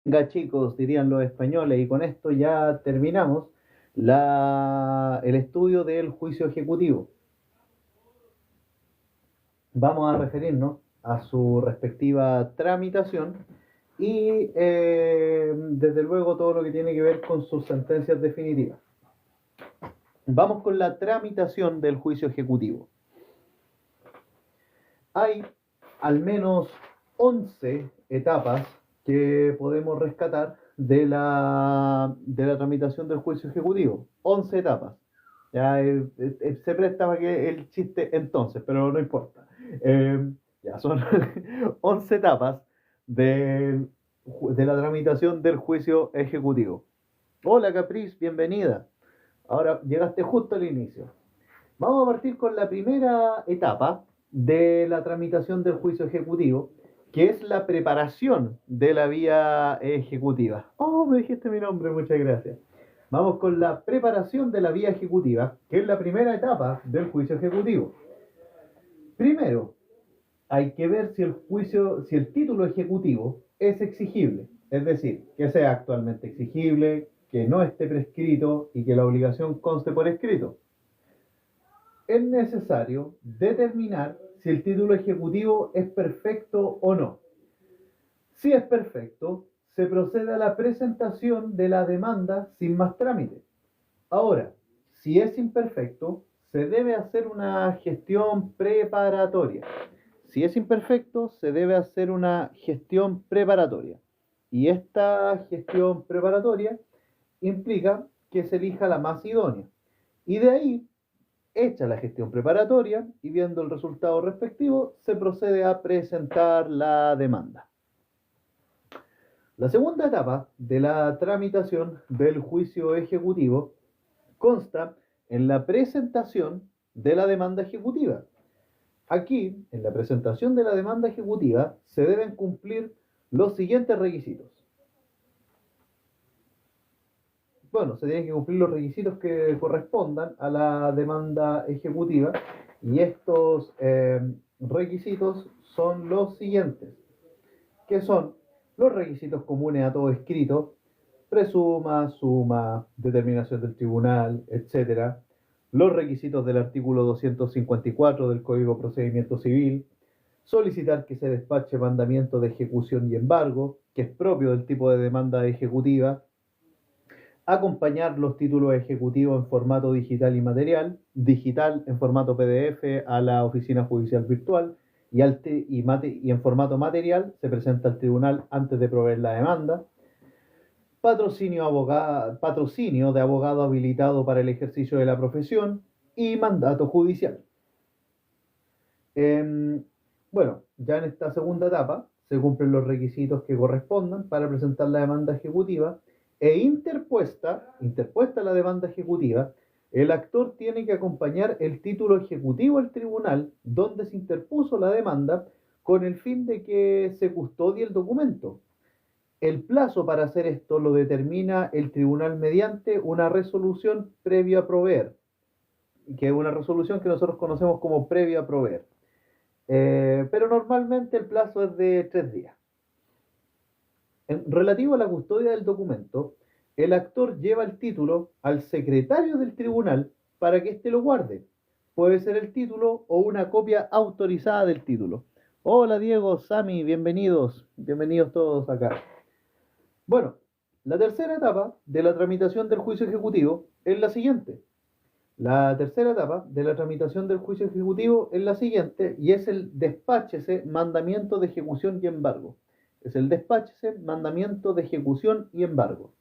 Venga, chicos, dirían los españoles, y con esto ya terminamos el estudio del juicio ejecutivo. Vamos a referirnos a su respectiva tramitación y, desde luego, todo lo que tiene que ver con sus sentencias definitivas. Vamos con la tramitación del juicio ejecutivo. Hay al menos 11 etapas que podemos rescatar de la tramitación del juicio ejecutivo. 11 etapas. Ya se presta para que el chiste entonces, pero no importa. Ya son 11 etapas de, de la tramitación del juicio ejecutivo. Hola Capriz, bienvenida. Ahora llegaste justo al inicio. Vamos a partir con la primera etapa de la tramitación del juicio ejecutivo, que es la preparación de la vía ejecutiva. Oh, me dijiste mi nombre, muchas gracias. Vamos con la preparación de la vía ejecutiva, que es la primera etapa del juicio ejecutivo. Primero, hay que ver si el título ejecutivo es exigible, es decir, que sea actualmente exigible, que no esté prescrito y que la obligación conste por escrito. Es necesario determinar si el título ejecutivo es perfecto o no. Si es perfecto, se procede a la presentación de la demanda sin más trámite. Ahora, si es imperfecto, se debe hacer una gestión preparatoria. Si es imperfecto, se debe hacer una gestión preparatoria. Y esta gestión preparatoria implica que se elija la más idónea. Y de ahí, hecha la gestión preparatoria y viendo el resultado respectivo, se procede a presentar la demanda. La segunda etapa de la tramitación del juicio ejecutivo consta en la presentación de la demanda ejecutiva. Aquí, en la presentación de la demanda ejecutiva, se deben cumplir los siguientes requisitos. Bueno, se tienen que cumplir los requisitos que correspondan a la demanda ejecutiva y estos requisitos son los siguientes, que son los requisitos comunes a todo escrito: presuma, suma, determinación del tribunal, etcétera. Los requisitos del artículo 254 del Código de Procedimiento Civil: solicitar que se despache mandamiento de ejecución y embargo, que es propio del tipo de demanda ejecutiva; acompañar los títulos ejecutivos en formato digital y material, digital en formato PDF a la oficina judicial virtual y en formato material se presenta al tribunal antes de proveer la demanda; patrocinio de abogado habilitado para el ejercicio de la profesión y mandato judicial. Eh, bueno, ya en esta segunda etapa se cumplen los requisitos que correspondan para presentar la demanda ejecutiva e interpuesta la demanda ejecutiva, el actor tiene que acompañar el título ejecutivo al tribunal donde se interpuso la demanda con el fin de que se custodie el documento. El plazo para hacer esto lo determina el tribunal mediante una resolución previa a proveer, que es una resolución que nosotros conocemos como previa a proveer. Pero normalmente el plazo es de 3 días. En relativo a la custodia del documento, el actor lleva el título al secretario del tribunal para que éste lo guarde. Puede ser el título o una copia autorizada del título. Hola Diego, Sami, bienvenidos, bienvenidos todos acá. Bueno, la tercera etapa de la tramitación del juicio ejecutivo es la siguiente. La tercera etapa de la tramitación del juicio ejecutivo es la siguiente y es el despáchese, mandamiento de ejecución y embargo. Es el despáchese, mandamiento de ejecución y embargo.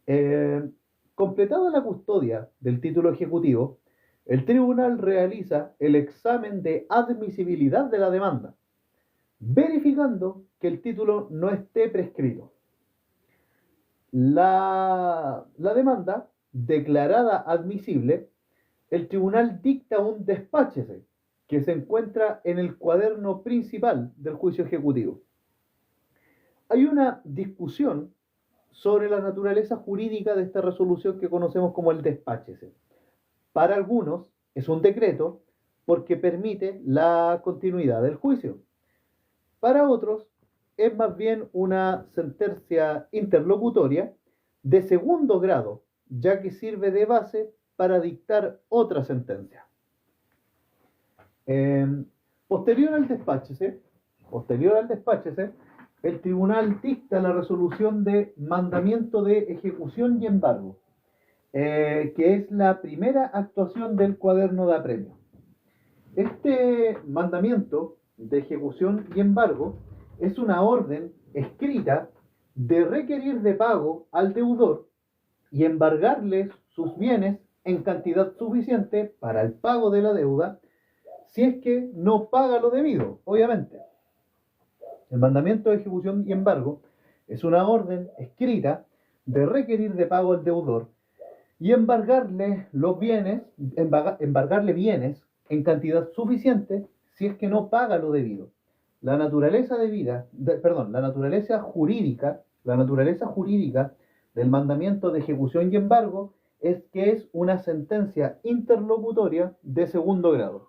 Eh, Completada la custodia del título ejecutivo, el tribunal realiza el examen de admisibilidad de la demanda, verificando que el título no esté prescrito. La demanda declarada admisible, el tribunal dicta un despáchese que se encuentra en el cuaderno principal del juicio ejecutivo. Hay una discusión sobre la naturaleza jurídica de esta resolución que conocemos como el despáchese. Para algunos es un decreto porque permite la continuidad del juicio. Para otros es más bien una sentencia interlocutoria de segundo grado, ya que sirve de base para dictar otra sentencia. Eh, posterior al despáchese, el tribunal dicta la resolución de mandamiento de ejecución y embargo, que es la primera actuación del cuaderno de apremio. Este mandamiento de ejecución y embargo es una orden escrita de requerir de pago al deudor y embargarle sus bienes en cantidad suficiente para el pago de la deuda si es que no paga lo debido, obviamente. El mandamiento de ejecución y embargo es una orden escrita de requerir de pago al deudor y embargarle bienes en cantidad suficiente si es que no paga lo debido. La naturaleza jurídica del mandamiento de ejecución y embargo es que es una sentencia interlocutoria de segundo grado.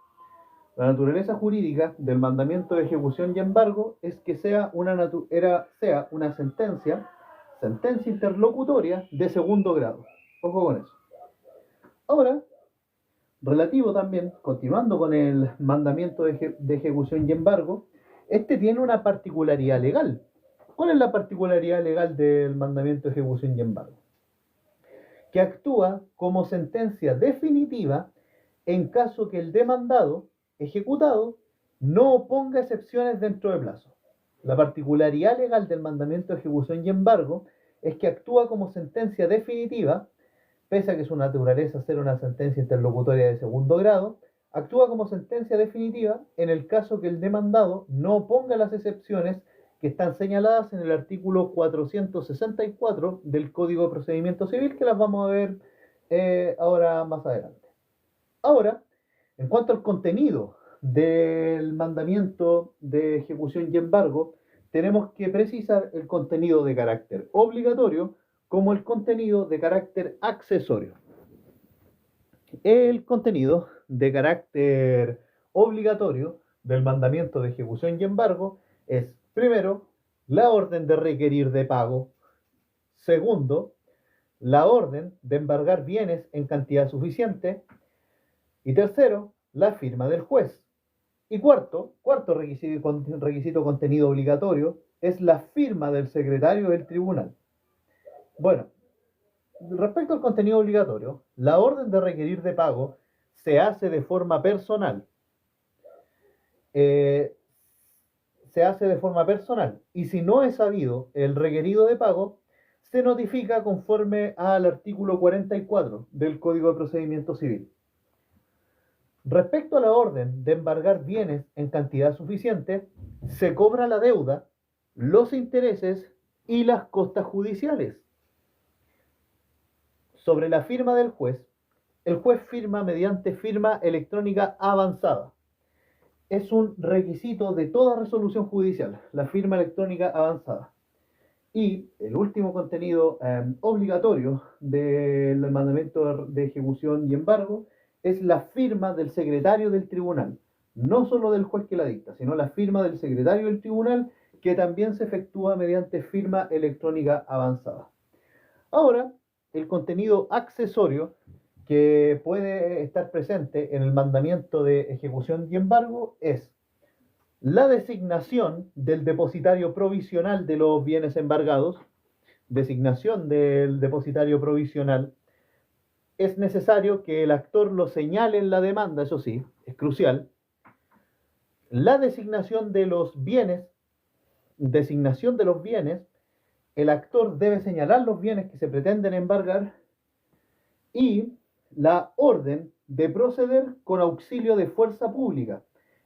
La naturaleza jurídica del mandamiento de ejecución y embargo es que sea una sentencia interlocutoria de segundo grado. Ojo con eso. Ahora, relativo también, continuando con el mandamiento de ejecución y embargo, este tiene una particularidad legal. ¿Cuál es la particularidad legal del mandamiento de ejecución y embargo? Que actúa como sentencia definitiva en caso que el demandado ejecutado no oponga excepciones dentro de plazo. La particularidad legal del mandamiento de ejecución y embargo es que actúa como sentencia definitiva, pese a que su naturaleza ser una sentencia interlocutoria de segundo grado, actúa como sentencia definitiva en el caso que el demandado no oponga las excepciones que están señaladas en el artículo 464 del Código de Procedimiento Civil, que las vamos a ver ahora más adelante. Ahora, en cuanto al contenido del mandamiento de ejecución y embargo, tenemos que precisar el contenido de carácter obligatorio como el contenido de carácter accesorio. El contenido de carácter obligatorio del mandamiento de ejecución y embargo es, primero, la orden de requerir de pago. Segundo, la orden de embargar bienes en cantidad suficiente. Y tercero, la firma del juez. Y cuarto requisito contenido obligatorio es la firma del secretario del tribunal. Bueno, respecto al contenido obligatorio, la orden de requerir de pago se hace de forma personal. Y si no es sabido el requerido de pago, se notifica conforme al artículo 44 del Código de Procedimiento Civil. Respecto a la orden de embargar bienes en cantidad suficiente, se cobra la deuda, los intereses y las costas judiciales. Sobre la firma del juez, el juez firma mediante firma electrónica avanzada. Es un requisito de toda resolución judicial, la firma electrónica avanzada. Y el último contenido obligatorio del mandamiento de ejecución y embargo es la firma del secretario del tribunal, no solo del juez que la dicta, sino la firma del secretario del tribunal, que también se efectúa mediante firma electrónica avanzada. Ahora, el contenido accesorio que puede estar presente en el mandamiento de ejecución y embargo es la designación del depositario provisional de los bienes embargados. Designación del depositario provisional. Es necesario que el actor lo señale en la demanda, eso sí, es crucial. La designación de los bienes, el actor debe señalar los bienes que se pretenden embargar y la orden de proceder con auxilio de fuerza pública.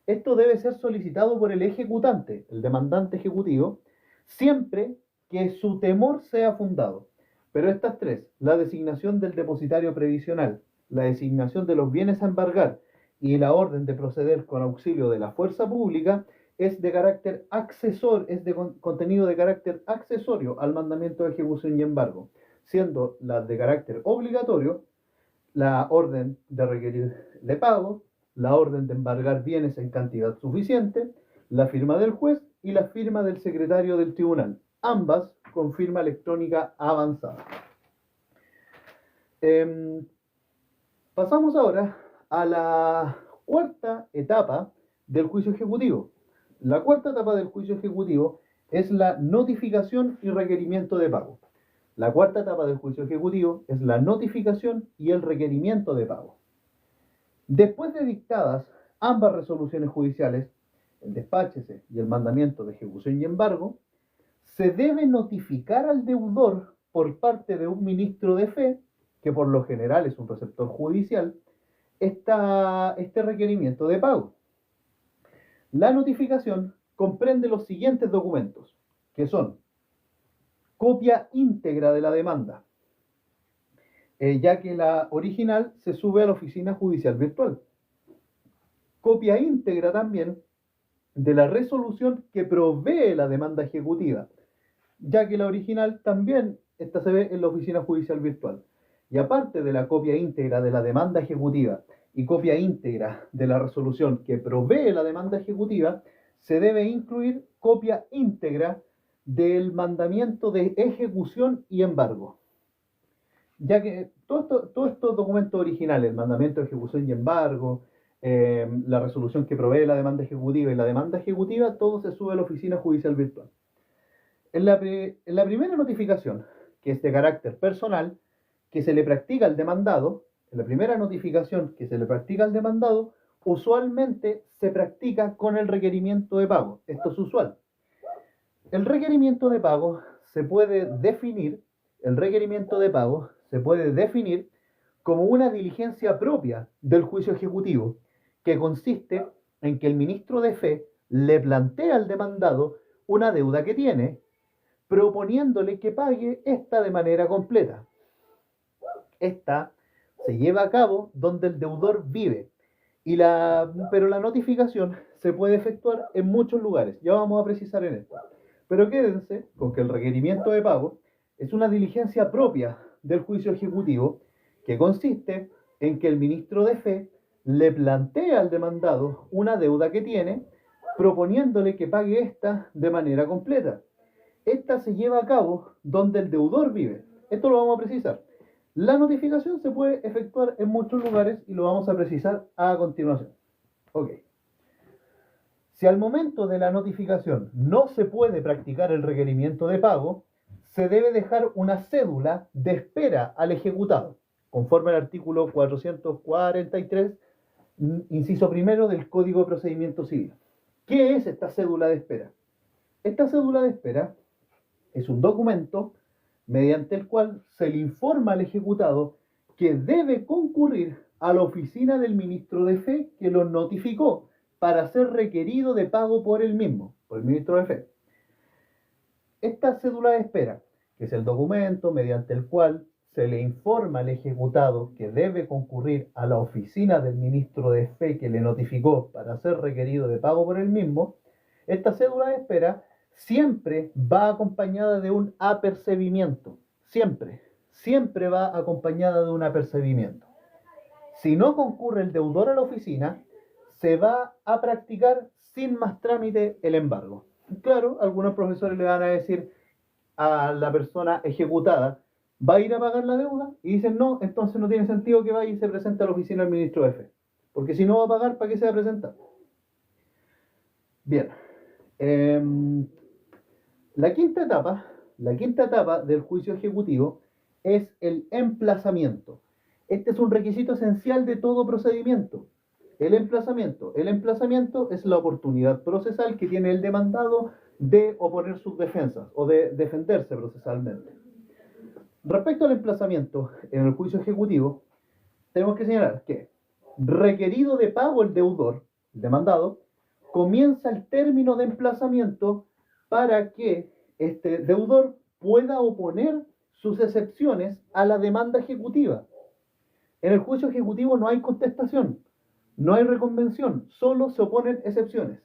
Esto debe ser solicitado por el ejecutante, el demandante ejecutivo, siempre que su temor sea fundado. Pero estas tres, la designación del depositario previsional, la designación de los bienes a embargar y la orden de proceder con auxilio de la fuerza pública, es de carácter accesor, es de contenido de carácter accesorio al mandamiento de ejecución y embargo, siendo las de carácter obligatorio la orden de requerir de pago, la orden de embargar bienes en cantidad suficiente, la firma del juez y la firma del secretario del tribunal, ambas con firma electrónica avanzada. Pasamos ahora a la cuarta etapa del juicio ejecutivo. La cuarta etapa del juicio ejecutivo es la notificación y requerimiento de pago. La cuarta etapa del juicio ejecutivo es la notificación y el requerimiento de pago. Después de dictadas ambas resoluciones judiciales, el despáchese y el mandamiento de ejecución y embargo, se debe notificar al deudor por parte de un ministro de fe, que por lo general es un receptor judicial, este requerimiento de pago. La notificación comprende los siguientes documentos, que son copia íntegra de la demanda, ya que la original se sube a la oficina judicial virtual. Copia íntegra también de la resolución que provee la demanda ejecutiva, ya que la original también esta se ve en la oficina judicial virtual. Y aparte de la copia íntegra de la demanda ejecutiva y copia íntegra de la resolución que provee la demanda ejecutiva, se debe incluir copia íntegra del mandamiento de ejecución y embargo. Ya que todos estos documentos originales, el mandamiento de ejecución y embargo, la resolución que provee la demanda ejecutiva y la demanda ejecutiva, todo se sube a la oficina judicial virtual. En la primera notificación, que es de carácter personal, que se le practica al demandado, en la primera notificación que se le practica al demandado, usualmente se practica con el requerimiento de pago. Esto es usual. El requerimiento de pago se puede definir como una diligencia propia del juicio ejecutivo, que consiste en que el ministro de fe le plantea al demandado una deuda que tiene, proponiéndole que pague esta de manera completa. Esta se lleva a cabo donde el deudor vive, pero la notificación se puede efectuar en muchos lugares. Ya vamos a precisar en esto. Pero quédense con que el requerimiento de pago es una diligencia propia del juicio ejecutivo que consiste en que el ministro de fe le plantea al demandado una deuda que tiene, proponiéndole que pague esta de manera completa. Esta se lleva a cabo donde el deudor vive. Esto lo vamos a precisar. La notificación se puede efectuar en muchos lugares y lo vamos a precisar a continuación. Ok. Si al momento de la notificación no se puede practicar el requerimiento de pago, se debe dejar una cédula de espera al ejecutado, conforme al artículo 443, inciso primero del Código de Procedimiento Civil. ¿Qué es esta cédula de espera? Esta cédula de espera es un documento mediante el cual se le informa al ejecutado que debe concurrir a la oficina del ministro de fe que lo notificó para ser requerido de pago por él mismo, por el ministro de fe. Esta cédula de espera, que es el documento mediante el cual se le informa al ejecutado que debe concurrir a la oficina del ministro de fe que le notificó para ser requerido de pago por él mismo, esta cédula de espera siempre va acompañada de un apercibimiento. Siempre va acompañada de un apercibimiento. Si no concurre el deudor a la oficina, se va a practicar sin más trámite el embargo. Claro, algunos profesores le van a decir a la persona ejecutada, ¿va a ir a pagar la deuda? Y dicen, no, entonces no tiene sentido que vaya y se presente a la oficina del ministro de fe. Porque si no va a pagar, ¿para qué se va a presentar? Bien. La quinta etapa del juicio ejecutivo es el emplazamiento. Este es un requisito esencial de todo procedimiento. El emplazamiento es la oportunidad procesal que tiene el demandado de oponer sus defensas o de defenderse procesalmente. Respecto al emplazamiento en el juicio ejecutivo, tenemos que señalar que, requerido de pago el deudor, el demandado, comienza el término de emplazamiento para que este deudor pueda oponer sus excepciones a la demanda ejecutiva. En el juicio ejecutivo no hay contestación, no hay reconvención, solo se oponen excepciones.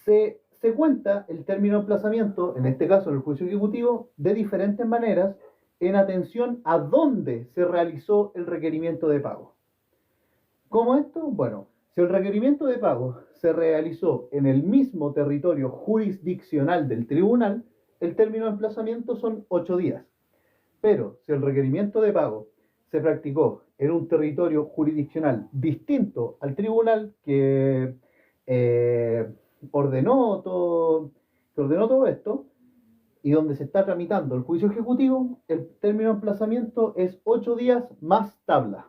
Se cuenta el término de emplazamiento, en este caso en el juicio ejecutivo, de diferentes maneras en atención a dónde se realizó el requerimiento de pago. ¿Cómo esto? Bueno, Si el requerimiento de pago se realizó en el mismo territorio jurisdiccional del tribunal, el término de emplazamiento son 8 días. Pero si el requerimiento de pago se practicó en un territorio jurisdiccional distinto al tribunal eh, ordenó, todo, que ordenó todo esto, y donde se está tramitando el juicio ejecutivo, el término de emplazamiento es 8 días más tabla.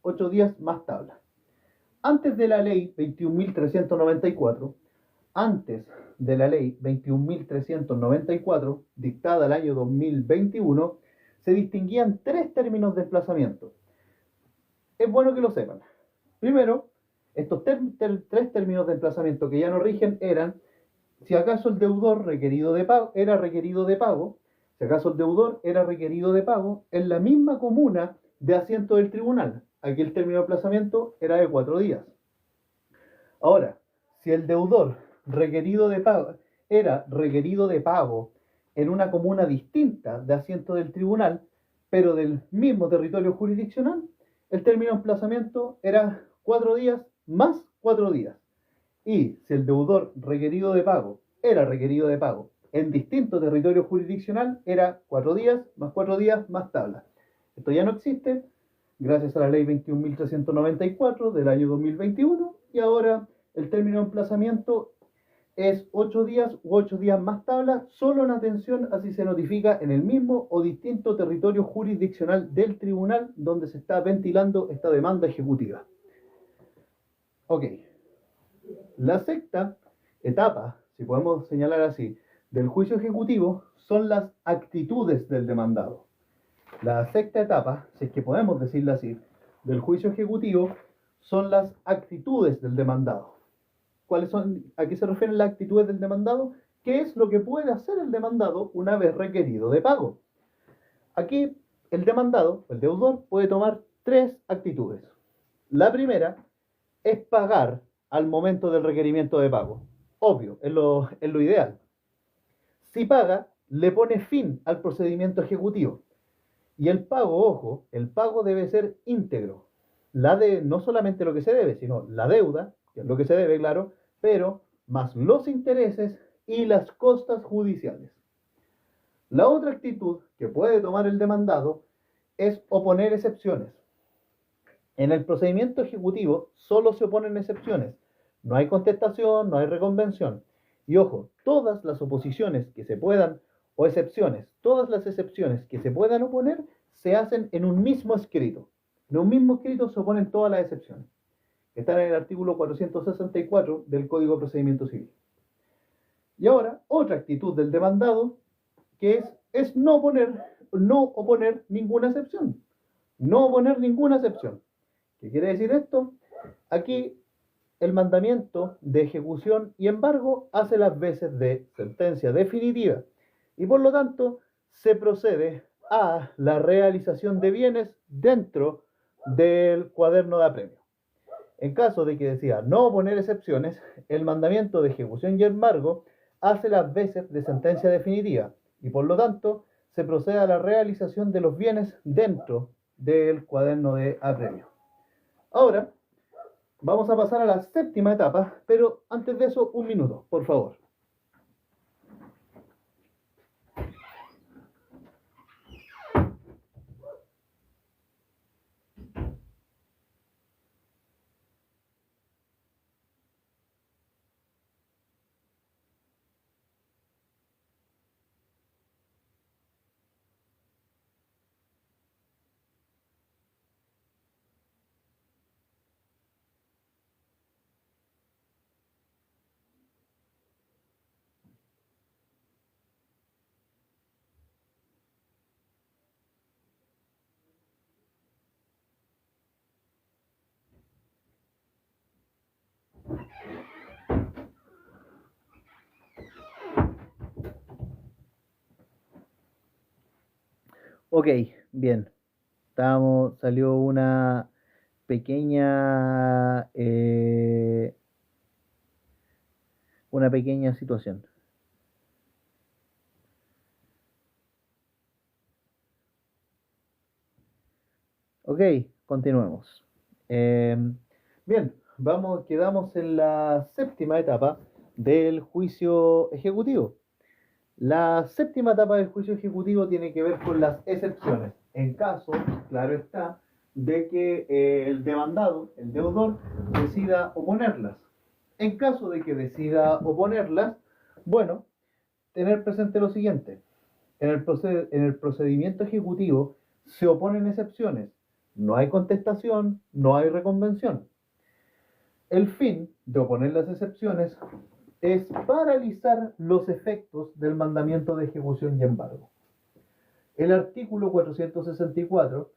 8 días más tabla. Antes de la ley 21.394, antes de la ley 21.394, dictada el año 2021, se distinguían tres términos de emplazamiento. Es bueno que lo sepan. Primero, estos tres términos de emplazamiento que ya no rigen eran si acaso el deudor requerido de pago era requerido de pago, si acaso el deudor era requerido de pago en la misma comuna de asiento del tribunal. Aquí el término de aplazamiento era de 4 días. Ahora, si el deudor requerido de pago era requerido de pago en una comuna distinta de asiento del tribunal, pero del mismo territorio jurisdiccional, el término de emplazamiento era 4 días más 4 días. Y si el deudor requerido de pago era requerido de pago en distinto territorio jurisdiccional, era 4 días más tabla. Esto ya no existe, gracias a la ley 21.394 del año 2021, y ahora el término de emplazamiento es 8 días u 8 días más tabla, solo en atención a si se notifica en el mismo o distinto territorio jurisdiccional del tribunal donde se está ventilando esta demanda ejecutiva. Ok. La sexta etapa, si podemos señalar así, del juicio ejecutivo son las actitudes del demandado. La sexta etapa, si es que podemos decirlo así, del juicio ejecutivo son las actitudes del demandado. ¿Cuáles son? ¿A qué se refieren las actitudes del demandado? ¿Qué es lo que puede hacer el demandado una vez requerido de pago? Aquí el demandado, el deudor, puede tomar tres actitudes. La primera es pagar al momento del requerimiento de pago. Obvio, es lo ideal. Si paga, le pone fin al procedimiento ejecutivo. Y el pago, ojo, el pago debe ser íntegro. No solamente lo que se debe, sino la deuda, que es lo que se debe, claro, pero más los intereses y las costas judiciales. La otra actitud que puede tomar el demandado es oponer excepciones. En el procedimiento ejecutivo solo se oponen excepciones. No hay contestación, no hay reconvención. Y ojo, todas las oposiciones que se puedan, o excepciones, todas las excepciones que se puedan oponer, se hacen en un mismo escrito. En un mismo escrito se oponen todas las excepciones. Están en el artículo 464 del Código de Procedimiento Civil. Y ahora, otra actitud del demandado, que es no oponer ninguna excepción. No oponer ninguna excepción. ¿Qué quiere decir esto? Aquí el mandamiento de ejecución y embargo hace las veces de sentencia definitiva y por lo tanto se procede a la realización de bienes dentro del cuaderno de apremio. En caso de que decida no oponer excepciones, el mandamiento de ejecución y embargo hace las veces de sentencia definitiva y por lo tanto se procede a la realización de los bienes dentro del cuaderno de apremio. Ahora vamos a pasar a la séptima etapa, pero antes de eso, un minuto, por favor. Ok, bien. Salió pequeña, eh, una pequeña situación. Ok, continuemos. Bien, quedamos en la séptima etapa del juicio ejecutivo. La séptima etapa del juicio ejecutivo tiene que ver con las excepciones. En caso, claro está, de que el demandado, el deudor, decida oponerlas. En caso de que decida oponerlas, bueno, tener presente lo siguiente. En el procedimiento ejecutivo se oponen excepciones. No hay contestación, no hay reconvención. El fin de oponer las excepciones es paralizar los efectos del mandamiento de ejecución y embargo. El artículo 464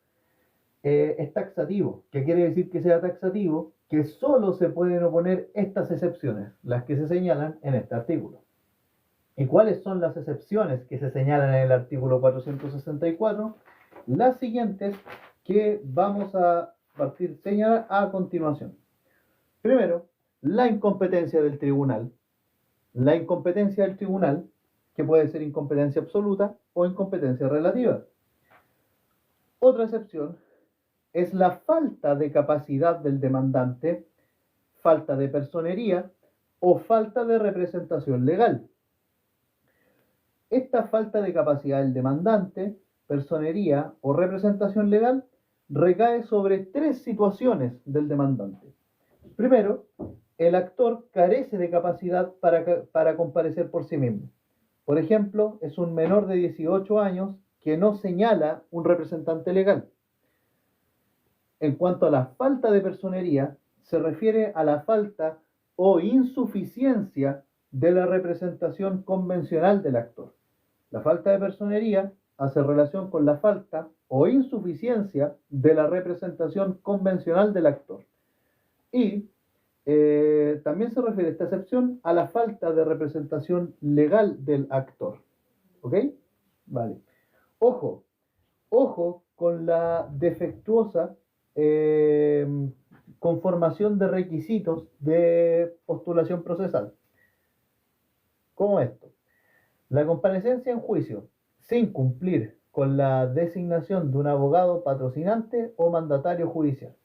es taxativo. ¿Qué quiere decir que sea taxativo? Que solo se pueden oponer estas excepciones, las que se señalan en este artículo. ¿Y cuáles son las excepciones que se señalan en el artículo 464? Las siguientes que vamos a partir señalar a continuación. Primero, la incompetencia del tribunal. La incompetencia del tribunal, que puede ser incompetencia absoluta o incompetencia relativa. Otra excepción es la falta de capacidad del demandante, falta de personería o falta de representación legal. Esta falta de capacidad del demandante, personería o representación legal recae sobre tres situaciones del demandante. Primero, el actor carece de capacidad para comparecer por sí mismo. Por ejemplo, es un menor de 18 años que no señala un representante legal. En cuanto a la falta de personería, se refiere a la falta o insuficiencia de la representación convencional del actor. La falta de personería hace relación con la falta o insuficiencia de la representación convencional del actor. Y también se refiere esta excepción a la falta de representación legal del actor. ¿Ok? Vale. Ojo con la defectuosa conformación de requisitos de postulación procesal. ¿Cómo esto? La comparecencia en juicio sin cumplir con la designación de un abogado patrocinante o mandatario judicial.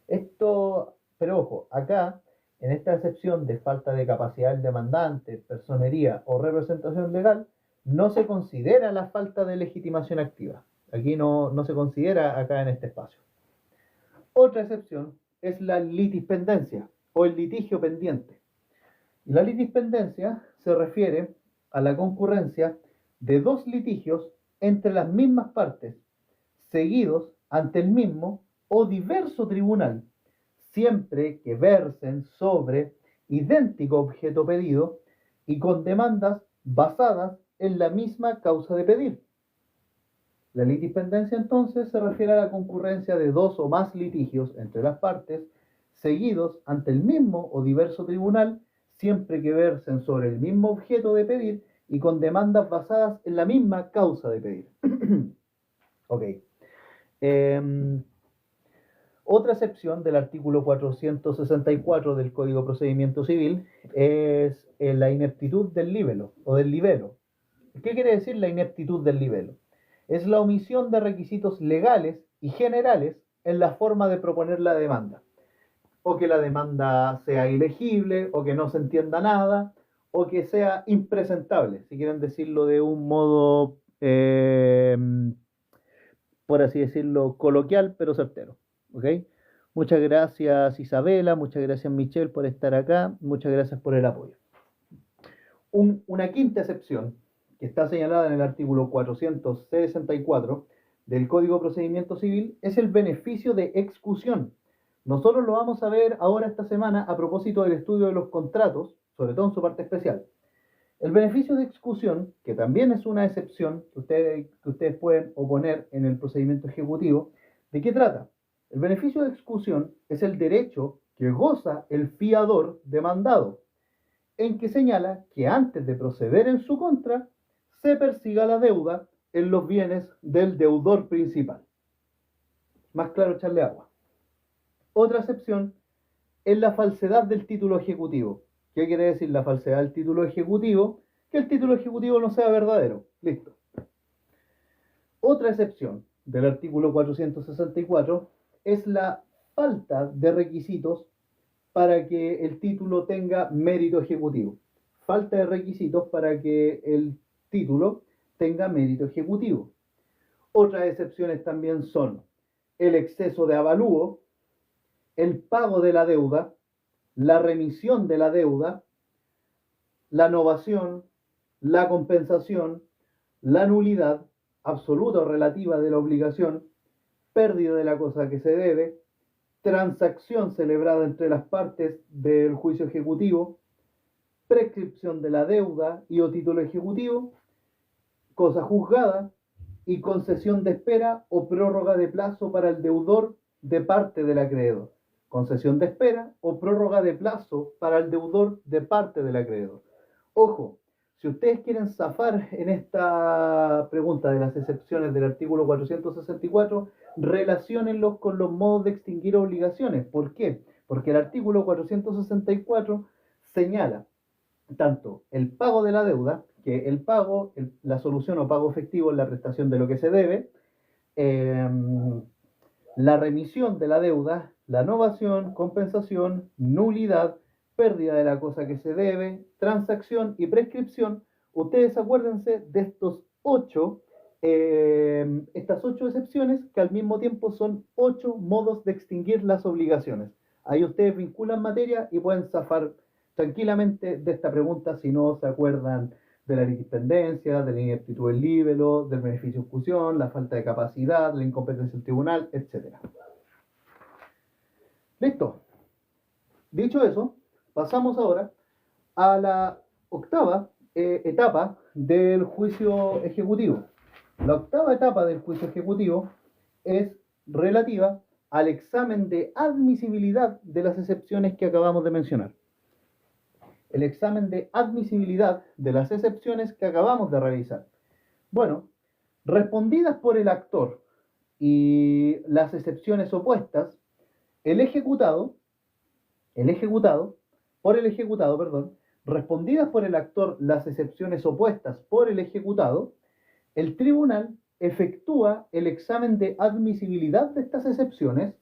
Esto, pero ojo, acá, en esta excepción de falta de capacidad del demandante, personería o representación legal, no se considera la falta de legitimación activa. Aquí no se considera acá en este espacio. Otra excepción es la litispendencia o el litigio pendiente. La litispendencia se refiere a la concurrencia de dos litigios entre las mismas partes, seguidos ante el mismo o diverso tribunal, siempre que versen sobre idéntico objeto pedido y con demandas basadas en la misma causa de pedir. La litispendencia entonces se refiere a la concurrencia de dos o más litigios entre las partes, seguidos ante el mismo o diverso tribunal, siempre que versen sobre el mismo objeto de pedir y con demandas basadas en la misma causa de pedir. Ok. Otra excepción del artículo 464 del Código de Procedimiento Civil es la ineptitud del libelo o del libelo. ¿Qué quiere decir la ineptitud del libelo? Es la omisión de requisitos legales y generales en la forma de proponer la demanda. O que la demanda sea ilegible, o que no se entienda nada, o que sea impresentable, si quieren decirlo de un modo, por así decirlo, coloquial, pero certero. ¿Ok? Muchas gracias Isabela, muchas gracias Michelle por estar acá, muchas gracias por el apoyo. Una quinta excepción que está señalada en el artículo 464 del Código de Procedimiento Civil es el beneficio de excusión. Nosotros lo vamos a ver ahora esta semana a propósito del estudio de los contratos, sobre todo en su parte especial. El beneficio de excusión, que también es una excepción que ustedes pueden oponer en el procedimiento ejecutivo, ¿de qué trata? El beneficio de excusión es el derecho que goza el fiador demandado, en que señala que antes de proceder en su contra, se persiga la deuda en los bienes del deudor principal. Más claro, echarle agua. Otra excepción es la falsedad del título ejecutivo. ¿Qué quiere decir la falsedad del título ejecutivo? Que el título ejecutivo no sea verdadero. Listo. Otra excepción del artículo 464 es la falta de requisitos para que el título tenga mérito ejecutivo. Falta de requisitos para que el título tenga mérito ejecutivo. Otras excepciones también son el exceso de avalúo, el pago de la deuda, la remisión de la deuda, la novación, la compensación, la nulidad absoluta o relativa de la obligación, pérdida de la cosa que se debe, transacción celebrada entre las partes del juicio ejecutivo, prescripción de la deuda y o título ejecutivo, cosa juzgada y concesión de espera o prórroga de plazo para el deudor de parte del acreedor. Concesión de espera o prórroga de plazo para el deudor de parte del acreedor. Ojo, si ustedes quieren zafar en esta pregunta de las excepciones del artículo 464, relaciónenlos con los modos de extinguir obligaciones. ¿Por qué? Porque el artículo 464 señala tanto el pago de la deuda, que el pago, la solución o pago efectivo es la prestación de lo que se debe, la remisión de la deuda, la novación, compensación, nulidad, pérdida de la cosa que se debe, transacción y prescripción. Ustedes acuérdense de estas 8 excepciones que al mismo tiempo son 8 modos de extinguir las obligaciones. Ahí ustedes vinculan materia y pueden zafar tranquilamente de esta pregunta si no se acuerdan de la independencia, de la ineptitud del líbero, del beneficio de exclusión, la falta de capacidad, la incompetencia del tribunal, etc. Listo. Dicho eso, pasamos ahora a la octava etapa del juicio ejecutivo. La octava etapa del juicio ejecutivo es relativa al examen de admisibilidad de las excepciones que acabamos de mencionar. El examen de admisibilidad de las excepciones que acabamos de revisar. Bueno, respondidas por el actor y las excepciones opuestas, el ejecutado, respondidas por el actor las excepciones opuestas por el ejecutado, el tribunal efectúa el examen de admisibilidad de estas excepciones,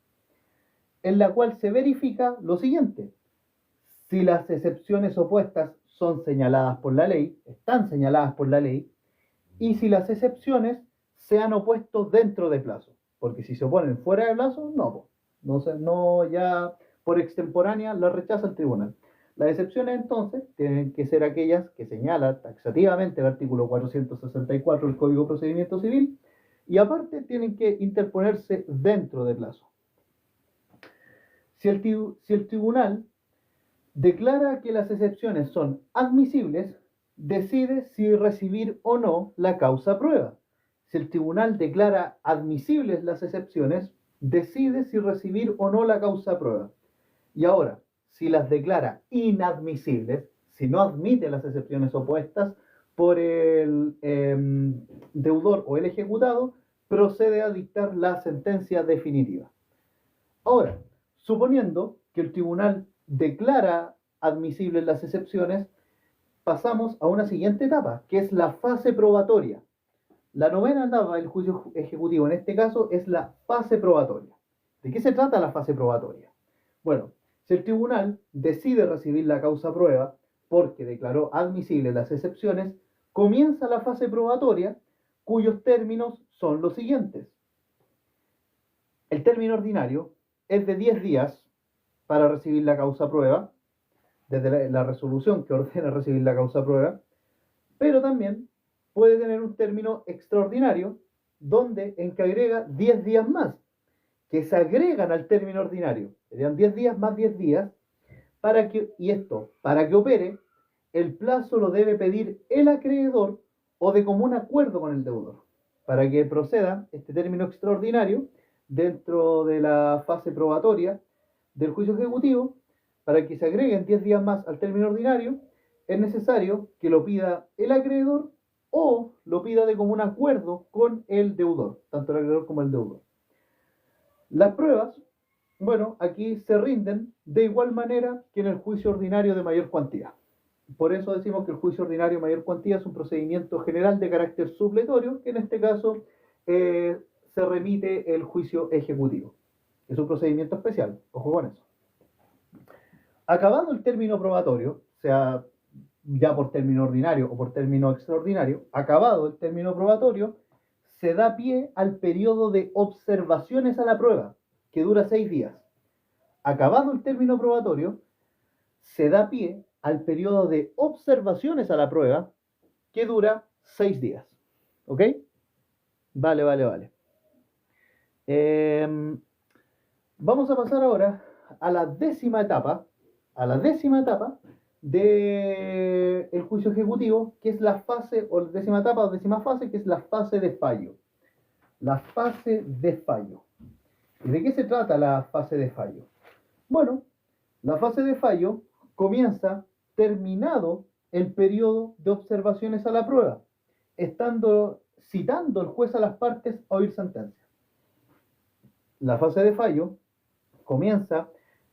en la cual se verifica lo siguiente: si las excepciones opuestas son señaladas por la ley, están señaladas por la ley, y si las excepciones se han opuesto dentro de plazo. Porque si se oponen fuera de plazo, no, ya por extemporánea la rechaza el tribunal. Las excepciones entonces tienen que ser aquellas que señala taxativamente el artículo 464 del Código de Procedimiento Civil y aparte tienen que interponerse dentro de plazo. Si el tribunal declara que las excepciones son admisibles, decide si recibir o no la causa prueba. Si el tribunal declara admisibles las excepciones, decide si recibir o no la causa prueba. Y ahora, si las declara inadmisibles, si no admite las excepciones opuestas por el deudor o el ejecutado, procede a dictar la sentencia definitiva. Ahora, suponiendo que el tribunal declara admisibles las excepciones, pasamos a una siguiente etapa, que es la fase probatoria. La novena etapa del juicio ejecutivo, en este caso, es la fase probatoria. ¿De qué se trata la fase probatoria? Bueno, si el tribunal decide recibir la causa prueba porque declaró admisibles las excepciones, comienza la fase probatoria, cuyos términos son los siguientes. El término ordinario es de 10 días para recibir la causa prueba, desde la resolución que ordena recibir la causa prueba, pero también puede tener un término extraordinario, donde en que agrega 10 días más, que se agregan al término ordinario. Serían 10 días más 10 días, para que opere, el plazo lo debe pedir el acreedor o de común acuerdo con el deudor. Para que proceda este término extraordinario dentro de la fase probatoria del juicio ejecutivo, para que se agreguen 10 días más al término ordinario, es necesario que lo pida el acreedor o lo pida de común acuerdo con el deudor, tanto el acreedor como el deudor. Las pruebas, bueno, aquí se rinden de igual manera que en el juicio ordinario de mayor cuantía. Por eso decimos que el juicio ordinario de mayor cuantía es un procedimiento general de carácter supletorio, que en este caso se remite el juicio ejecutivo. es un procedimiento especial, ojo con eso. Acabado el término probatorio, sea ya por término ordinario o por término extraordinario, acabado el término probatorio, se da pie al periodo de observaciones a la prueba, que dura 6 días. Acabado el término probatorio, se da pie al periodo de observaciones a la prueba, que dura 6 días. ¿Ok? Vale. Vamos a pasar ahora a la décima etapa del juicio ejecutivo, que es la fase, o décima etapa o décima fase, que es la fase de fallo. La fase de fallo. ¿Y de qué se trata la fase de fallo? Bueno, la fase de fallo comienza terminado el periodo de observaciones a la prueba, citando el juez a las partes a oír sentencia. La fase de fallo comienza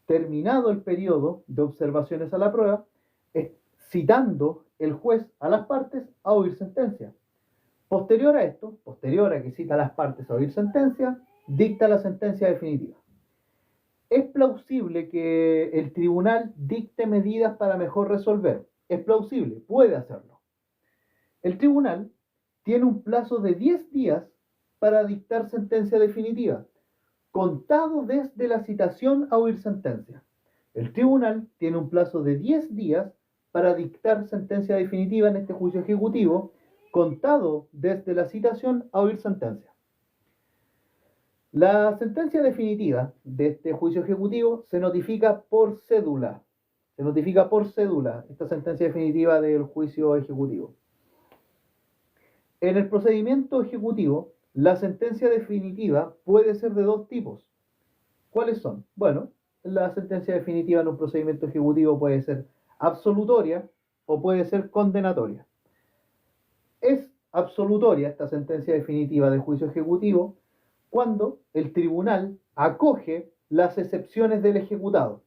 terminado el periodo de observaciones a la prueba, citando el juez a las partes a oír sentencia. Posterior a esto, posterior a que cita a las partes a oír sentencia, dicta la sentencia definitiva. Es plausible que el tribunal dicte medidas para mejor resolver. Es plausible, puede hacerlo. El tribunal tiene un plazo de 10 días para dictar sentencia definitiva, contado desde la citación a oír sentencia. El tribunal tiene un plazo de 10 días para dictar sentencia definitiva en este juicio ejecutivo, contado desde la citación a oír sentencia. La sentencia definitiva de este juicio ejecutivo se notifica por cédula. Se notifica por cédula esta sentencia definitiva del juicio ejecutivo. En el procedimiento ejecutivo, la sentencia definitiva puede ser de dos tipos. ¿Cuáles son? Bueno, la sentencia definitiva en un procedimiento ejecutivo puede ser absolutoria o puede ser condenatoria. Es absolutoria esta sentencia definitiva de juicio ejecutivo cuando el tribunal acoge las excepciones del ejecutado.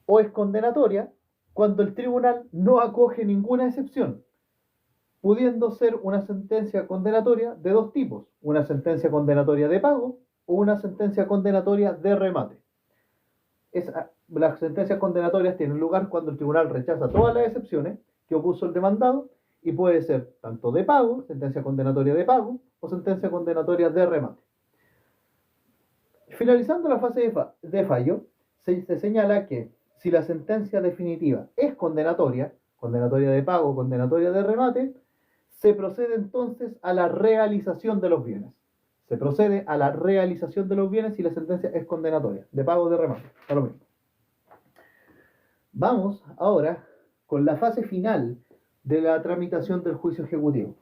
O es condenatoria cuando el tribunal no acoge ninguna excepción, pudiendo ser una sentencia condenatoria de dos tipos: una sentencia condenatoria de pago o una sentencia condenatoria de remate. Las sentencias condenatorias tienen lugar cuando el tribunal rechaza todas las excepciones que opuso el demandado, y puede ser tanto de pago, sentencia condenatoria de pago, o sentencia condenatoria de remate. Finalizando la fase de fallo, se señala que si la sentencia definitiva es condenatoria, condenatoria de pago, condenatoria de remate, se procede entonces a la realización de los bienes. Se procede a la realización de los bienes si la sentencia es condenatoria, de pago o de remate, es lo mismo. Vamos ahora con la fase final de la tramitación del juicio ejecutivo.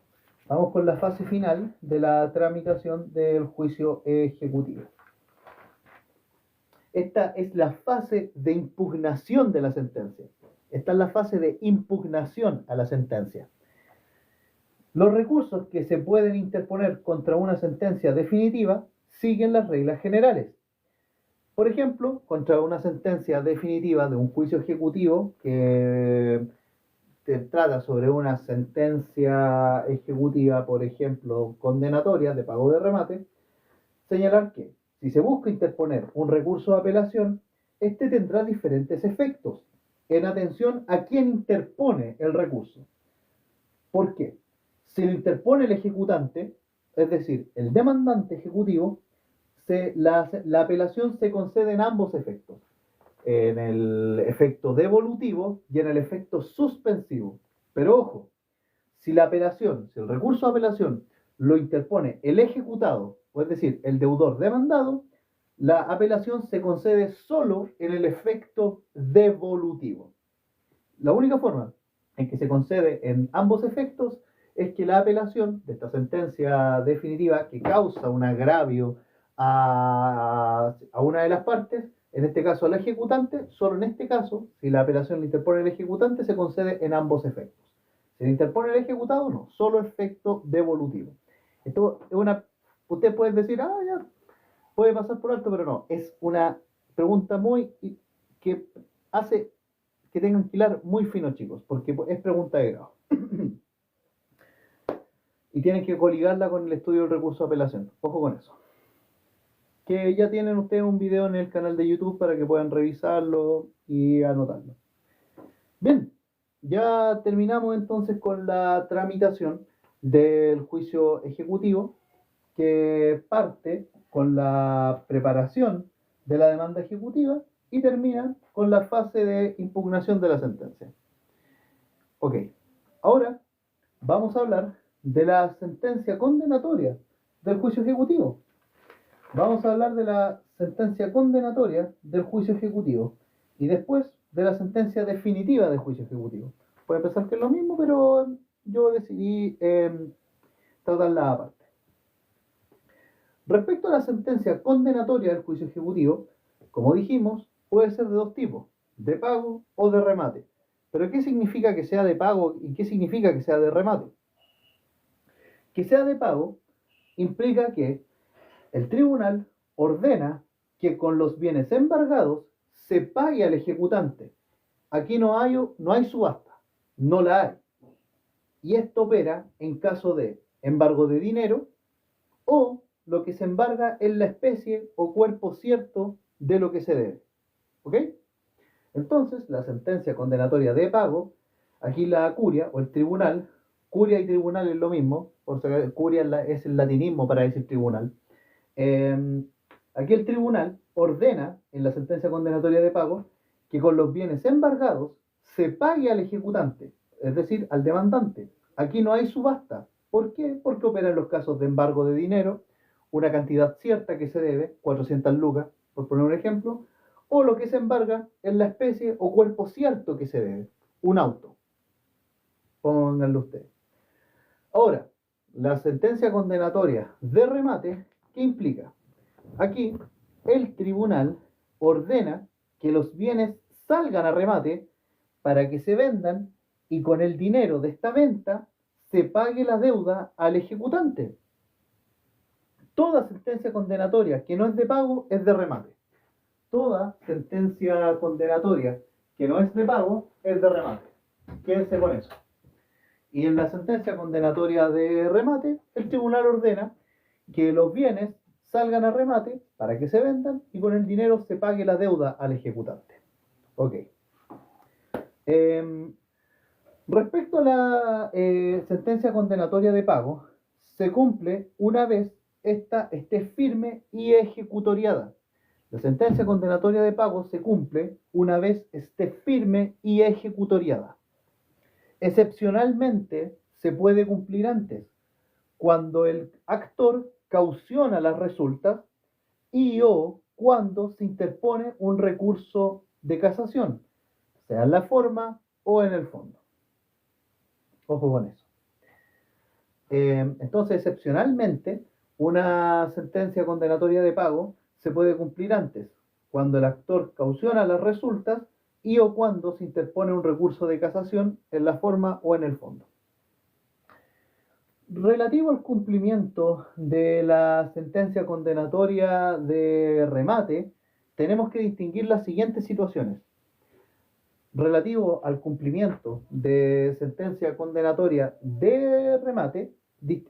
Vamos con la fase final de la tramitación del juicio ejecutivo. Esta es la fase de impugnación de la sentencia. Esta es la fase de impugnación a la sentencia. Los recursos que se pueden interponer contra una sentencia definitiva siguen las reglas generales. Por ejemplo, contra una sentencia definitiva de un juicio ejecutivo que trata sobre una sentencia ejecutiva, por ejemplo, condenatoria de pago de remate, señalar que si se busca interponer un recurso de apelación, este tendrá diferentes efectos en atención a quien interpone el recurso. ¿Por qué? Si lo interpone el ejecutante, es decir, el demandante ejecutivo, la apelación se concede en ambos efectos: en el efecto devolutivo y en el efecto suspensivo. Pero ojo, si el recurso de apelación lo interpone el ejecutado, o es decir, el deudor demandado, la apelación se concede solo en el efecto devolutivo. La única forma en que se concede en ambos efectos es que la apelación de esta sentencia definitiva que causa un agravio a una de las partes, en este caso al ejecutante, solo en este caso, si la apelación la interpone el ejecutante, se concede en ambos efectos. Si la interpone el ejecutado, no, solo efecto devolutivo. Esto es usted puede decir, ya, puede pasar por alto, pero no, es una pregunta que hace que tengan que hilar muy fino, chicos, porque es pregunta de grado. Y tienen que coligarla con el estudio del recurso de apelación. Ojo con eso. que ya tienen ustedes un video en el canal de YouTube para que puedan revisarlo y anotarlo. Bien, ya terminamos entonces con la tramitación del juicio ejecutivo, que parte con la preparación de la demanda ejecutiva y termina con la fase de impugnación de la sentencia. Ok, ahora vamos a hablar de la sentencia condenatoria del juicio ejecutivo. Vamos a hablar de la sentencia condenatoria del juicio ejecutivo y después de la sentencia definitiva del juicio ejecutivo. Puede pensar que es lo mismo, pero yo decidí tratarla aparte. Respecto a la sentencia condenatoria del juicio ejecutivo, como dijimos, puede ser de dos tipos, de pago o de remate. ¿Pero qué significa que sea de pago y qué significa que sea de remate? Que sea de pago implica que el tribunal ordena que con los bienes embargados se pague al ejecutante. Aquí no hay subasta, no la hay. Y esto opera en caso de embargo de dinero o lo que se embarga es la especie o cuerpo cierto de lo que se debe. ¿Ok? Entonces, la sentencia condenatoria de pago, aquí la curia o el tribunal, curia y tribunal es lo mismo, por si curia es el latinismo para decir tribunal. Aquí el tribunal ordena en la sentencia condenatoria de pago que con los bienes embargados se pague al ejecutante, es decir, al demandante. Aquí no hay subasta. ¿Por qué? Porque operan los casos de embargo de dinero, una cantidad cierta que se debe, 400 lucas, por poner un ejemplo, o lo que se embarga es la especie o cuerpo cierto que se debe, un auto. Pónganlo ustedes. Ahora, la sentencia condenatoria de remate, ¿qué implica? Aquí el tribunal ordena que los bienes salgan a remate para que se vendan y con el dinero de esta venta se pague la deuda al ejecutante. Toda sentencia condenatoria que no es de pago es de remate. Toda sentencia condenatoria que no es de pago es de remate. Quédense con eso. Y en la sentencia condenatoria de remate, el tribunal ordena que los bienes salgan a remate para que se vendan y con el dinero se pague la deuda al ejecutante. Ok. Respecto a la sentencia condenatoria de pago, se cumple una vez esta esté firme y ejecutoriada. La sentencia condenatoria de pago se cumple una vez esté firme y ejecutoriada. Excepcionalmente se puede cumplir antes, cuando el actor cauciona las resultas y o cuando se interpone un recurso de casación, sea en la forma o en el fondo. Ojo con eso. Entonces, excepcionalmente, una sentencia condenatoria de pago se puede cumplir antes, cuando el actor cauciona las resultas y o cuando se interpone un recurso de casación en la forma o en el fondo. Relativo al cumplimiento de la sentencia condenatoria de remate, tenemos que distinguir las siguientes situaciones. Relativo al cumplimiento de sentencia condenatoria de remate,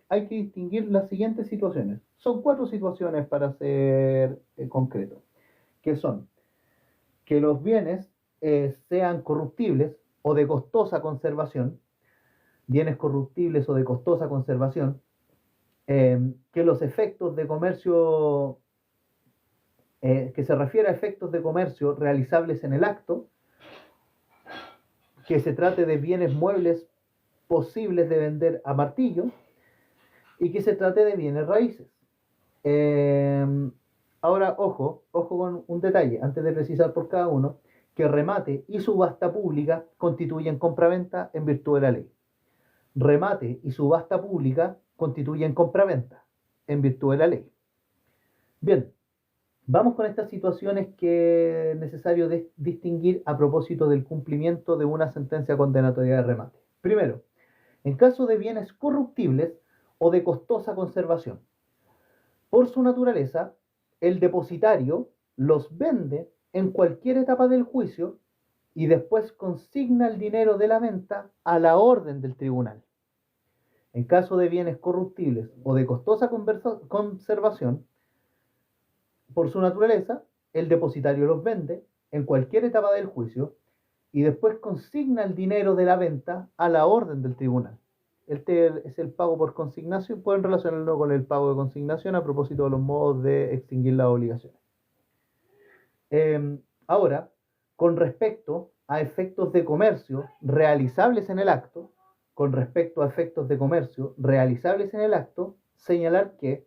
hay que distinguir las siguientes situaciones. Son 4 situaciones para ser concreto, que son que los bienes sean corruptibles o de costosa conservación, bienes corruptibles o de costosa conservación, que los efectos de comercio, que se refiere a efectos de comercio realizables en el acto, que se trate de bienes muebles posibles de vender a martillo y que se trate de bienes raíces. Ahora, ojo con un detalle, antes de precisar por cada uno, que remate y subasta pública constituyen compraventa en virtud de la ley. Remate y subasta pública constituyen compraventa en virtud de la ley. Bien, vamos con estas situaciones que es necesario distinguir a propósito del cumplimiento de una sentencia condenatoria de remate. Primero, en caso de bienes corruptibles o de costosa conservación. Por su naturaleza, el depositario los vende en cualquier etapa del juicio y después consigna el dinero de la venta a la orden del tribunal. En caso de bienes corruptibles o de costosa conservación, Por su naturaleza, el depositario los vende en cualquier etapa del juicio y después consigna el dinero de la venta a la orden del tribunal. Este es el pago por consignación. Pueden relacionarlo con el pago de consignación a propósito de los modos de extinguir las obligaciones. Ahora, con respecto a efectos de comercio realizables en el acto, señalar que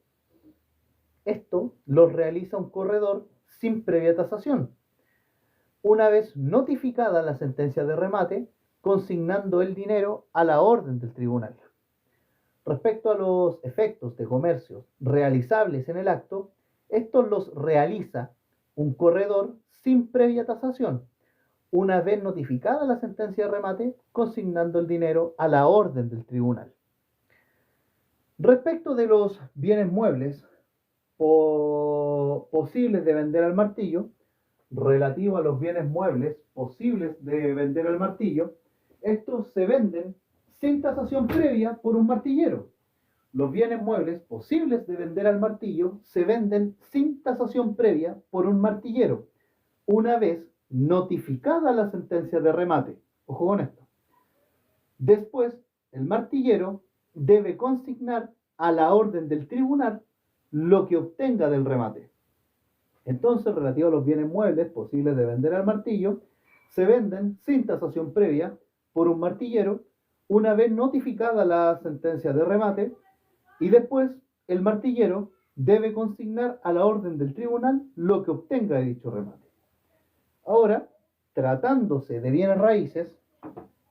esto lo realiza un corredor sin previa tasación, una vez notificada la sentencia de remate, consignando el dinero a la orden del tribunal. Respecto a los efectos de comercio realizables en el acto, estos los realiza un corredor sin previa tasación, una vez notificada la sentencia de remate, consignando el dinero a la orden del tribunal. Respecto de los bienes muebles posibles de vender al martillo, relativo a los bienes muebles posibles de vender al martillo, estos se venden sin tasación previa por un martillero. Los bienes muebles posibles de vender al martillo se venden sin tasación previa por un martillero, una vez notificada la sentencia de remate. Ojo con esto. Después, el martillero debe consignar a la orden del tribunal lo que obtenga del remate. Entonces, relativo a los bienes muebles posibles de vender al martillo, se venden sin tasación previa por un martillero, una vez notificada la sentencia de remate, y después el martillero debe consignar a la orden del tribunal lo que obtenga de dicho remate. Ahora, tratándose de bienes raíces,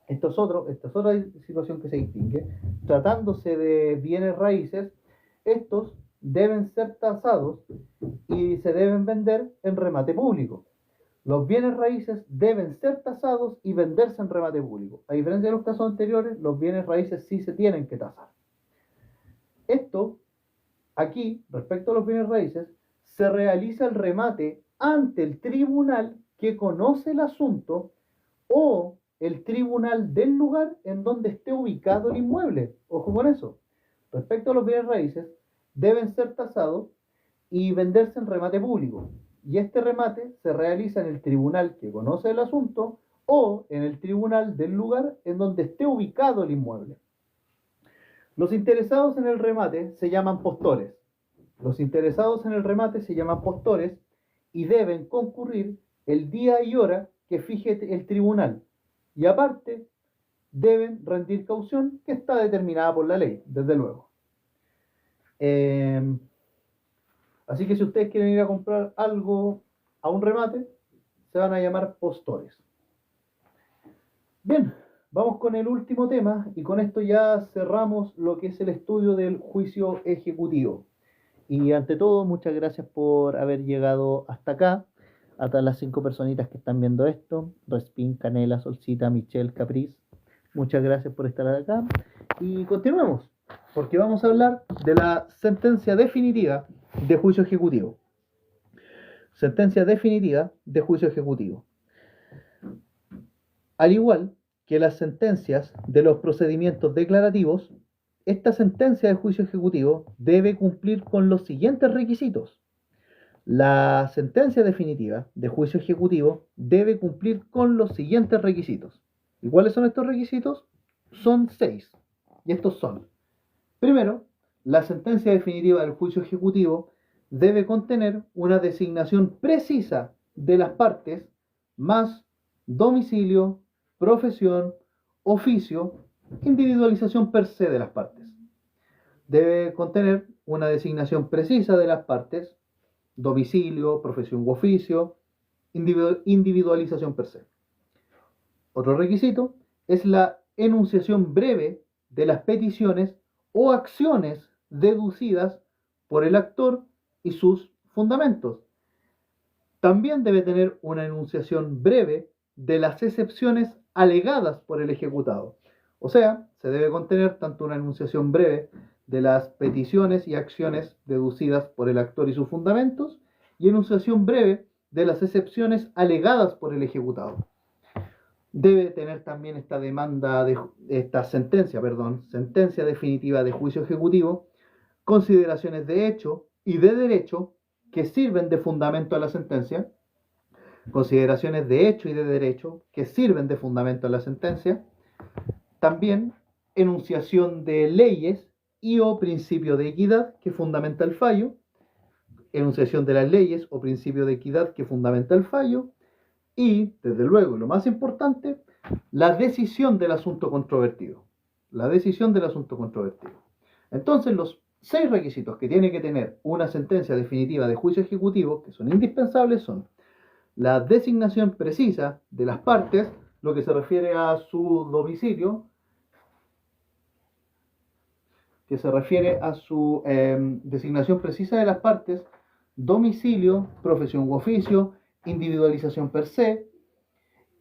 esta es otra situación que se distingue. Tratándose de bienes raíces, estos deben ser tasados y se deben vender en remate público. Los bienes raíces deben ser tasados y venderse en remate público. A diferencia de los casos anteriores, los bienes raíces sí se tienen que tasar. Esto, aquí, respecto a los bienes raíces, se realiza el remate ante el tribunal que conoce el asunto o el tribunal del lugar en donde esté ubicado el inmueble. Ojo con eso. Respecto a los bienes raíces, deben ser tasados y venderse en remate público. Y este remate se realiza en el tribunal que conoce el asunto o en el tribunal del lugar en donde esté ubicado el inmueble. Los interesados en el remate se llaman postores. Y deben concurrir el día y hora que fije el tribunal. Y aparte, deben rendir caución que está determinada por la ley, desde luego. Así que si ustedes quieren ir a comprar algo a un remate, se van a llamar postores. Bien, vamos con el último tema y con esto ya cerramos lo que es el estudio del juicio ejecutivo. Y ante todo, muchas gracias por haber llegado hasta acá. A todas las 5 personitas que están viendo esto, Respin, Canela, Solcita, Michelle, Capriz, muchas gracias por estar acá. Y continuemos, porque vamos a hablar de la sentencia definitiva de juicio ejecutivo. Sentencia definitiva de juicio ejecutivo. Al igual que las sentencias de los procedimientos declarativos, esta sentencia de juicio ejecutivo debe cumplir con los siguientes requisitos. La sentencia definitiva de juicio ejecutivo debe cumplir con los siguientes requisitos. ¿Y cuáles son estos requisitos? Son 6. Y estos son: primero, la sentencia definitiva del juicio ejecutivo debe contener una designación precisa de las partes, más domicilio, profesión, oficio, individualización per se de las partes. Debe contener una designación precisa de las partes, domicilio, profesión u oficio, individualización per se. Otro requisito es la enunciación breve de las peticiones o acciones deducidas por el actor y sus fundamentos. También debe tener una enunciación breve de las excepciones alegadas por el ejecutado. O sea, se debe contener tanto una enunciación breve de las peticiones y acciones deducidas por el actor y sus fundamentos, y enunciación breve de las excepciones alegadas por el ejecutado. Debe tener también sentencia definitiva de juicio ejecutivo, consideraciones de hecho y de derecho que sirven de fundamento a la sentencia, consideraciones de hecho y de derecho que sirven de fundamento a la sentencia, también enunciación de leyes y o principio de equidad que fundamenta el fallo, enunciación de las leyes o principio de equidad que fundamenta el fallo, y, desde luego, lo más importante, la decisión del asunto controvertido. La decisión del asunto controvertido. Entonces, los 6 requisitos que tiene que tener una sentencia definitiva de juicio ejecutivo, que son indispensables, son la designación precisa de las partes, lo que se refiere a su domicilio, que se refiere a su designación precisa de las partes, domicilio, profesión u oficio, individualización per se,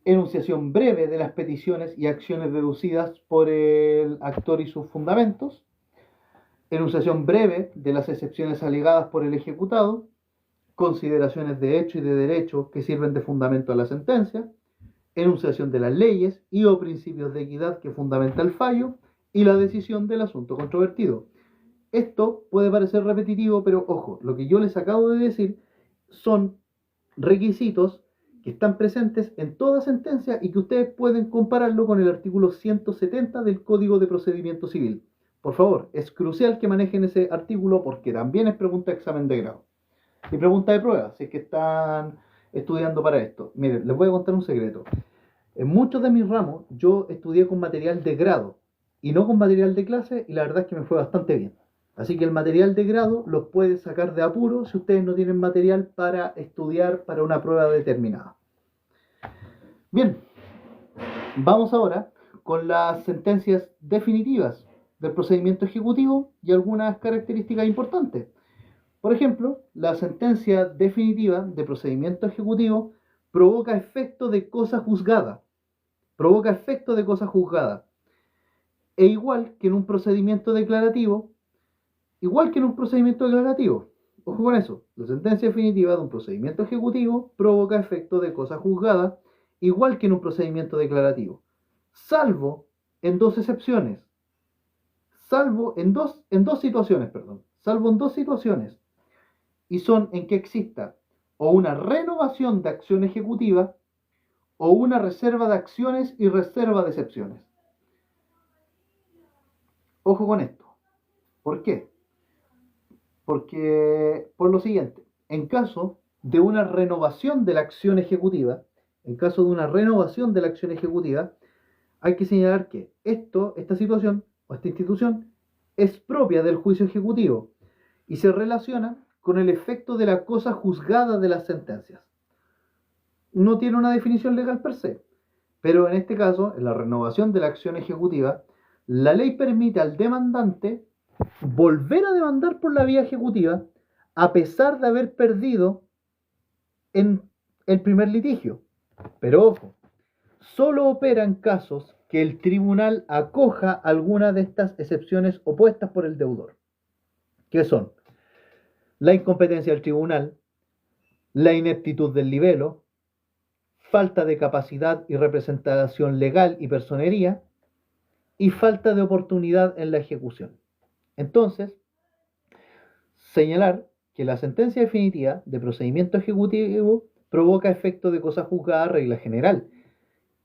enunciación breve de las peticiones y acciones deducidas por el actor y sus fundamentos, enunciación breve de las excepciones alegadas por el ejecutado, consideraciones de hecho y de derecho que sirven de fundamento a la sentencia, enunciación de las leyes y o principios de equidad que fundamenta el fallo y la decisión del asunto controvertido. Esto puede parecer repetitivo, pero ojo, lo que yo les acabo de decir son requisitos que están presentes en toda sentencia y que ustedes pueden compararlo con el artículo 170 del Código de Procedimiento Civil. Por favor, es crucial que manejen ese artículo porque también es pregunta de examen de grado. Y pregunta de prueba, si es que están estudiando para esto. Miren, les voy a contar un secreto. En muchos de mis ramos yo estudié con material de grado y no con material de clase, y la verdad es que me fue bastante bien. Así que el material de grado los puede sacar de apuro si ustedes no tienen material para estudiar para una prueba determinada. Bien, vamos ahora con las sentencias definitivas del procedimiento ejecutivo y algunas características importantes. Por ejemplo, la sentencia definitiva de procedimiento ejecutivo provoca efecto de cosa juzgada. Provoca efecto de cosa juzgada. E igual que en un procedimiento declarativo, ojo con eso, la sentencia definitiva de un procedimiento ejecutivo provoca efecto de cosa juzgada, igual que en un procedimiento declarativo, salvo en dos excepciones, salvo en dos situaciones, y son en que exista o una renovación de acción ejecutiva o una reserva de acciones y reserva de excepciones. Ojo con esto. ¿Por qué? Porque, por lo siguiente, en caso de una renovación de la acción ejecutiva, hay que señalar que esta situación o esta institución es propia del juicio ejecutivo y se relaciona con el efecto de la cosa juzgada de las sentencias. No tiene una definición legal per se, pero en este caso, en la renovación de la acción ejecutiva, la ley permite al demandante volver a demandar por la vía ejecutiva a pesar de haber perdido en el primer litigio. Pero ojo, solo opera en casos que el tribunal acoja alguna de estas excepciones opuestas por el deudor, que son la incompetencia del tribunal, la ineptitud del libelo, falta de capacidad y representación legal y personería, y falta de oportunidad en la ejecución. Entonces, señalar que la sentencia definitiva de procedimiento ejecutivo provoca efecto de cosa juzgada regla general,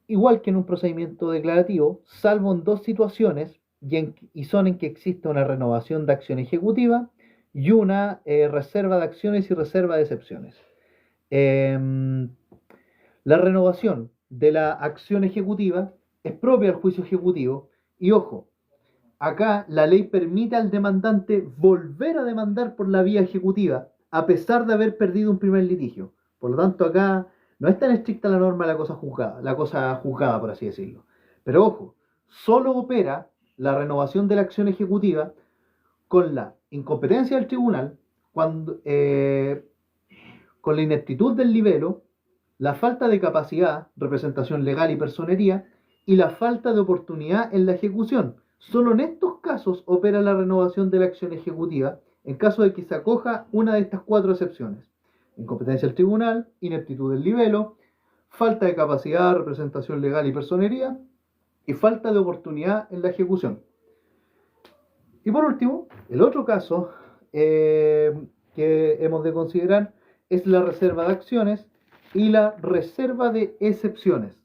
igual que en un procedimiento declarativo, salvo en dos situaciones, y son en que existe una renovación de acción ejecutiva y una reserva de acciones y reserva de excepciones. La renovación de la acción ejecutiva es propia del juicio ejecutivo y, ojo, acá la ley permite al demandante volver a demandar por la vía ejecutiva a pesar de haber perdido un primer litigio. Por lo tanto, acá no es tan estricta la norma de la cosa juzgada, por así decirlo. Pero ojo, solo opera la renovación de la acción ejecutiva con la incompetencia del tribunal, con la ineptitud del libelo, la falta de capacidad, representación legal y personería, y la falta de oportunidad en la ejecución. Solo en estos casos opera la renovación de la acción ejecutiva, en caso de que se acoja una de estas 4 excepciones: incompetencia del tribunal, ineptitud del libelo, falta de capacidad, representación legal y personería, y falta de oportunidad en la ejecución. Y por último, el otro caso que hemos de considerar es la reserva de acciones y la reserva de excepciones.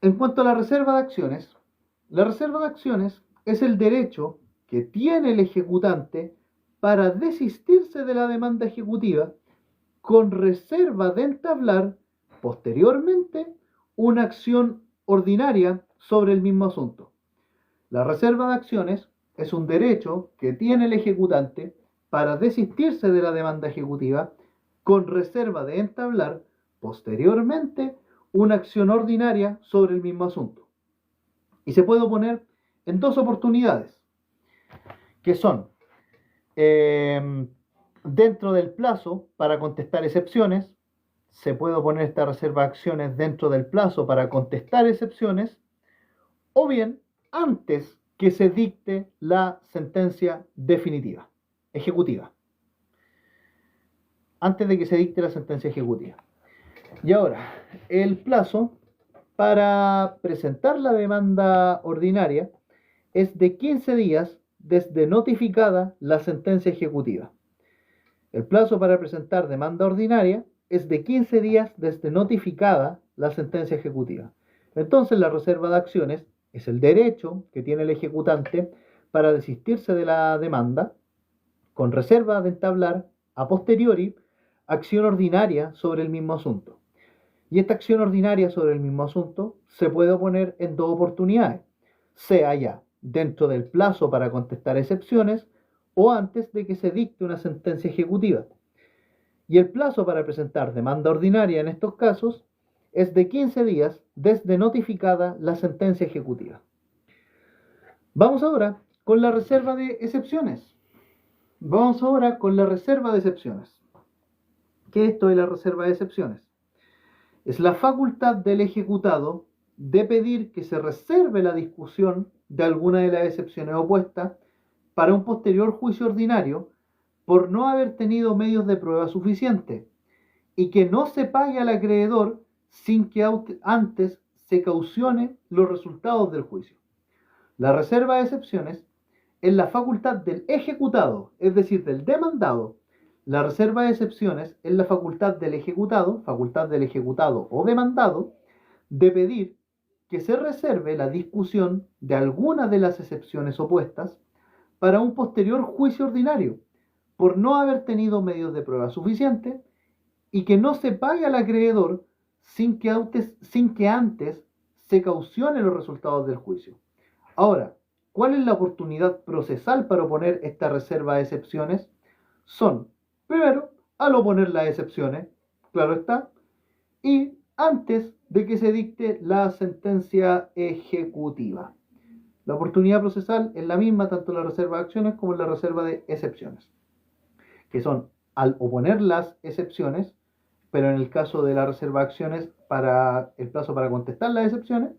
En cuanto a la reserva de acciones es el derecho que tiene el ejecutante para desistirse de la demanda ejecutiva con reserva de entablar posteriormente una acción ordinaria sobre el mismo asunto. La reserva de acciones es un derecho que tiene el ejecutante para desistirse de la demanda ejecutiva con reserva de entablar posteriormente una acción ordinaria sobre el mismo asunto. Y se puede oponer en dos oportunidades, que son dentro del plazo para contestar excepciones. Se puede oponer esta reserva de acciones dentro del plazo para contestar excepciones, o bien antes que se dicte la sentencia definitiva, ejecutiva. Antes de que se dicte la sentencia ejecutiva. Y ahora, el plazo para presentar la demanda ordinaria es de 15 días desde notificada la sentencia ejecutiva. El plazo para presentar demanda ordinaria es de 15 días desde notificada la sentencia ejecutiva. Entonces, la reserva de acciones es el derecho que tiene el ejecutante para desistirse de la demanda con reserva de entablar a posteriori acción ordinaria sobre el mismo asunto. Y esta acción ordinaria sobre el mismo asunto se puede oponer en dos oportunidades, sea ya dentro del plazo para contestar excepciones o antes de que se dicte una sentencia ejecutiva. Y el plazo para presentar demanda ordinaria en estos casos es de 15 días desde notificada la sentencia ejecutiva. Vamos ahora con la reserva de excepciones. ¿Qué es esto de la reserva de excepciones? Es la facultad del ejecutado de pedir que se reserve la discusión de alguna de las excepciones opuestas para un posterior juicio ordinario por no haber tenido medios de prueba suficientes y que no se pague al acreedor sin que antes se caucione los resultados del juicio. La reserva de excepciones es la facultad del ejecutado, es decir, del demandado. La reserva de excepciones es la facultad del ejecutado o demandado, de pedir que se reserve la discusión de alguna de las excepciones opuestas para un posterior juicio ordinario, por no haber tenido medios de prueba suficientes y que no se pague al acreedor sin que antes se caucione los resultados del juicio. Ahora, ¿cuál es la oportunidad procesal para oponer esta reserva de excepciones? Son, primero, al oponer las excepciones, claro está, y antes de que se dicte la sentencia ejecutiva. La oportunidad procesal es la misma tanto en la reserva de acciones como en la reserva de excepciones, que son al oponer las excepciones, pero en el caso de la reserva de acciones para el plazo para contestar las excepciones,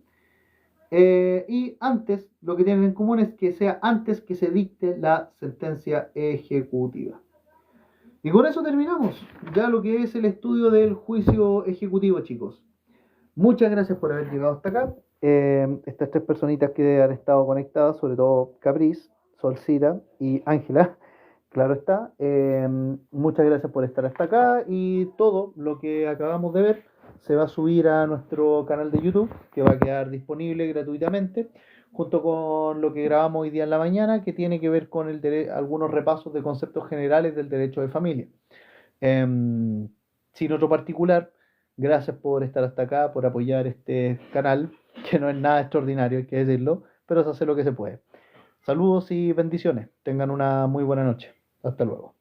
y antes, lo que tienen en común es que sea antes que se dicte la sentencia ejecutiva. Y con eso terminamos ya lo que es el estudio del juicio ejecutivo, chicos. Muchas gracias por haber llegado hasta acá. Estas tres personitas que han estado conectadas, sobre todo Capriz, Solcita y Ángela, claro está. Muchas gracias por estar hasta acá y todo lo que acabamos de ver se va a subir a nuestro canal de YouTube, que va a quedar disponible gratuitamente, junto con lo que grabamos hoy día en la mañana, que tiene que ver con algunos repasos de conceptos generales del derecho de familia. Sin otro particular, gracias por estar hasta acá, por apoyar este canal, que no es nada extraordinario, hay que decirlo, pero se hace lo que se puede. Saludos y bendiciones. Tengan una muy buena noche. Hasta luego.